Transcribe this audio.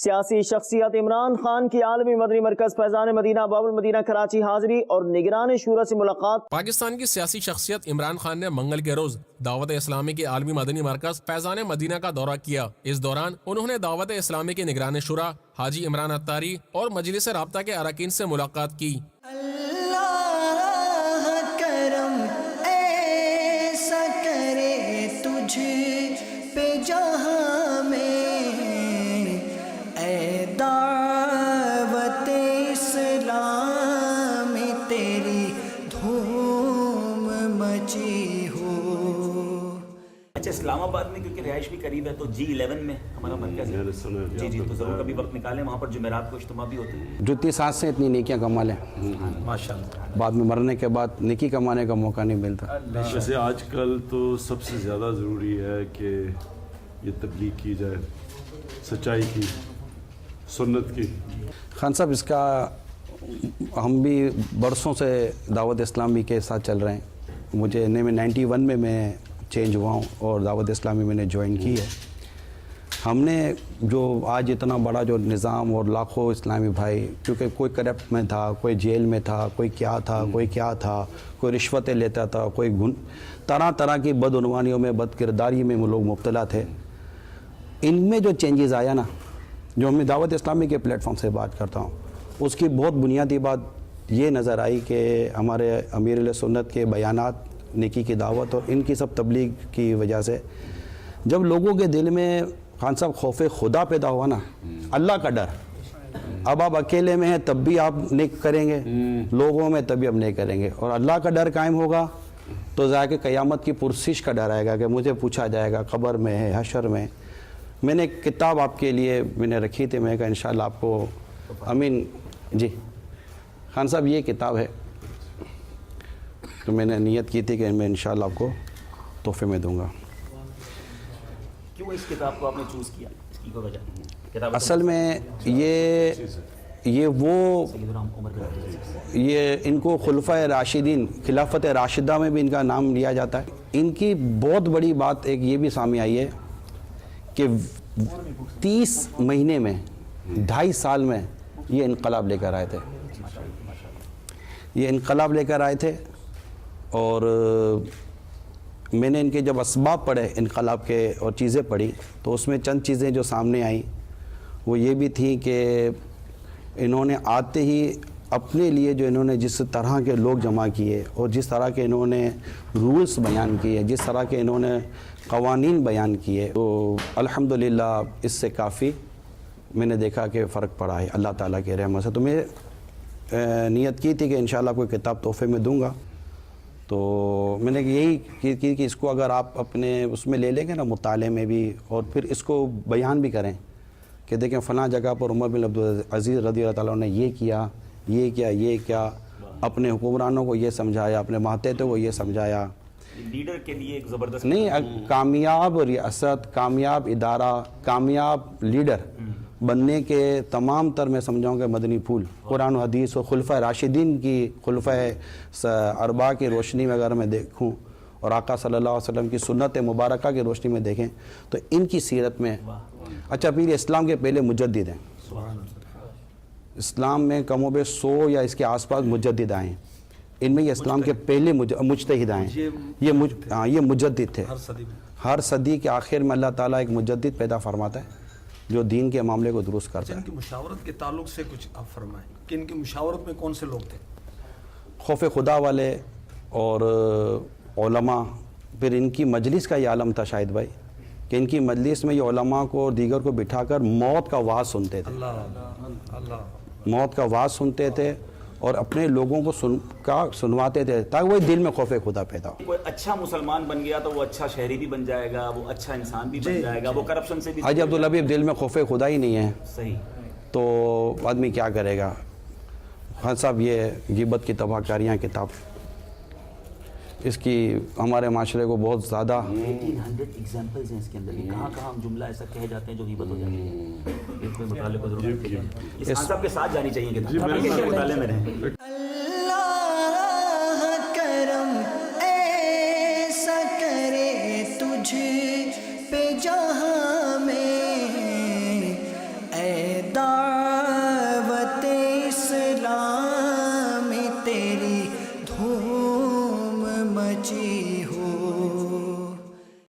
سیاسی شخصیت عمران خان کی عالمی مدنی مرکز فیضان مدینہ باب المدینہ کراچی حاضری اور نگران شورا سے ملاقات۔ پاکستان کی سیاسی شخصیت عمران خان نے منگل کے روز دعوت اسلامی کے عالمی مدنی مرکز فیضان مدینہ کا دورہ کیا۔ اس دوران انہوں نے دعوت اسلامی کے نگران شورا حاجی عمران اتاری اور مجلس رابطہ کے اراکین سے ملاقات کی۔ دعوت اسلام تیری دھوم مچی ہو۔ اچھا، اسلام آباد میں کیونکہ رہائش بھی قریب ہے تو G11 میں ہمارا مرکز ہے۔ جی تو ضرور کبھی وقت نکالیں، وہاں پر جمعرات کو اجتماع بھی ہوتے ہیں۔ جو اتنی سانس سے اتنی نیکیاں کما لیں، ماشاءاللہ، بعد میں مرنے کے بعد نیکی کمانے کا موقع نہیں ملتا۔ ویسے آج کل تو سب سے زیادہ ضروری ہے کہ یہ تبلیغ کی جائے، سچائی کی، سنت کی۔ خان صاحب، اس کا ہم بھی برسوں سے دعوت اسلامی کے ساتھ چل رہے ہیں۔ مجھے 91 میں چینج ہوا ہوں اور دعوت اسلامی میں نے جوائن کی ہے۔ ہم نے جو آج اتنا بڑا جو نظام اور لاکھوں اسلامی بھائی، کیونکہ کوئی کرپٹ میں تھا، کوئی جیل میں تھا، کوئی کیا تھا، کوئی کیا تھا، کوئی رشوتیں لیتا تھا، کوئی طرح طرح کی بدعنوانیوں میں، بد کرداری میں وہ لوگ مبتلا تھے۔ ان میں جو چینجز آیا نا، جو میں دعوت اسلامی کے پلیٹ فارم سے بات کرتا ہوں، اس کی بہت بنیادی بات یہ نظر آئی کہ ہمارے امیر علیہ سنت کے بیانات، نیکی کی دعوت اور ان کی سب تبلیغ کی وجہ سے جب لوگوں کے دل میں خان صاحب خوف خدا پیدا ہوا نا، اللہ کا ڈر، اب آپ اکیلے میں ہیں تب بھی آپ نیک کریں گے، لوگوں میں تب بھی آپ نیک کریں گے، اور اللہ کا ڈر قائم ہوگا تو ظاہر کہ قیامت کی پرسش کا ڈر آئے گا کہ مجھے پوچھا جائے گا قبر میں ہے، حشر میں۔ میں نے ایک کتاب آپ کے لیے میں نے رکھی تھی، میں کہا انشاءاللہ آپ کو امین جی خان صاحب یہ کتاب ہے، تو میں نے نیت کی تھی کہ میں انشاءاللہ آپ کو تحفے میں دوں گا۔ کیوں اس کتاب کو آپ نے چوز کیا؟ اس کی کوئی وجہ؟ اصل میں یہ وہ یہ ان کو خلفۂ راشدین، خلافت راشدہ میں بھی ان کا نام لیا جاتا ہے۔ ان کی بہت بڑی بات ایک یہ بھی سامنے آئی ہے کہ 30 مہینے میں 2.5 سال میں یہ انقلاب لے کر آئے تھے، یہ انقلاب لے کر آئے تھے۔ اور میں نے ان کے جب اسباب پڑھے انقلاب کے اور چیزیں پڑھی تو اس میں چند چیزیں جو سامنے آئیں وہ یہ بھی تھیں کہ انہوں نے آتے ہی اپنے لیے جو انہوں نے جس طرح کے لوگ جمع کیے اور جس طرح کے انہوں نے رولز بیان کیے، جس طرح کے انہوں نے قوانین بیان کیے، تو الحمدللہ اس سے کافی میں نے دیکھا کہ فرق پڑا ہے اللہ تعالیٰ کے رحمت سے۔ تو میں نیت کی تھی کہ انشاءاللہ کوئی کتاب تحفے میں دوں گا، تو میں نے یہی کی کہ اس کو اگر آپ اپنے اس میں لے لیں گے نا، مطالعے میں بھی، اور پھر اس کو بیان بھی کریں کہ دیکھیں فلاں جگہ پر عمر بن عبدالعزیز رضی اللہ تعالیٰ نے یہ کیا، یہ کیا، یہ کیا، اپنے حکمرانوں کو یہ سمجھایا، اپنے ماتحتوں کو یہ سمجھایا۔ لیڈر کے لیے ایک زبردست نہیں، کامیاب ریاست، کامیاب ادارہ، کامیاب لیڈر بننے کے تمام تر میں سمجھاؤں کہ مدنی پھول قرآن و حدیث اور خلفۂ راشدین کی، خلفۂ اربعہ کی روشنی میں اگر میں دیکھوں اور آقا صلی اللہ علیہ وسلم کی سنت مبارکہ کی روشنی میں دیکھیں تو ان کی سیرت میں، اچھا پھر اسلام کے پہلے مجدد ہیں، اسلام میں کم و بیش 100 یا اس کے آس پاس مجدد آئے ہیں، ان میں یہ اسلام کے پہلے مجتہد آئے ہیں، یہ مجدد تھے۔ ہر صدی کے آخر میں اللہ تعالیٰ ایک مجدد پیدا فرماتا ہے جو دین کے معاملے کو درست کرتا ہے۔ ان کی مشاورت کے تعلق سے کچھ آپ فرمائیں کہ ان کی مشاورت میں کون سے لوگ تھے؟ خوف خدا والے اور علماء، پھر ان کی مجلس کا یہ عالم تھا شاہد بھائی کہ ان کی مجلس میں یہ علماء کو اور دیگر کو بٹھا کر موت کا وعظ سنتے تھے، موت کا وعظ سنتے تھے اور اپنے لوگوں کو سنواتے تھے تاکہ وہ دل میں خوف خدا پیدا ہو۔ کوئی اچھا مسلمان بن گیا تو وہ اچھا شہری بھی بن جائے گا، وہ اچھا انسان بھی بن جائے گا، وہ کرپشن سے بھی۔ حاجی عبداللبیب دل میں خوف خدا ہی نہیں ہے صحیح تو آدمی کیا کرے گا؟ خان صاحب یہ غیبت کی تباہ کاریاں کتاب، اس کی ہمارے معاشرے کو بہت زیادہ 1800 ایگزامپلز ہیں اس کے اندر، کہاں کہاں ہم جملہ ایسا کہہ جاتے ہیں جو غیبت ہو جاتی ہے۔ اس میں مطالعے کو ضرور رکھیے، اس خان صاحب کے ساتھ جانی چاہیے کتاب، مطالعے میں رہیں۔ اللہ کرم ایسا کرے تجھ پہ جہاں میں، اے دعوت اسلام میں تیری دھوم مچی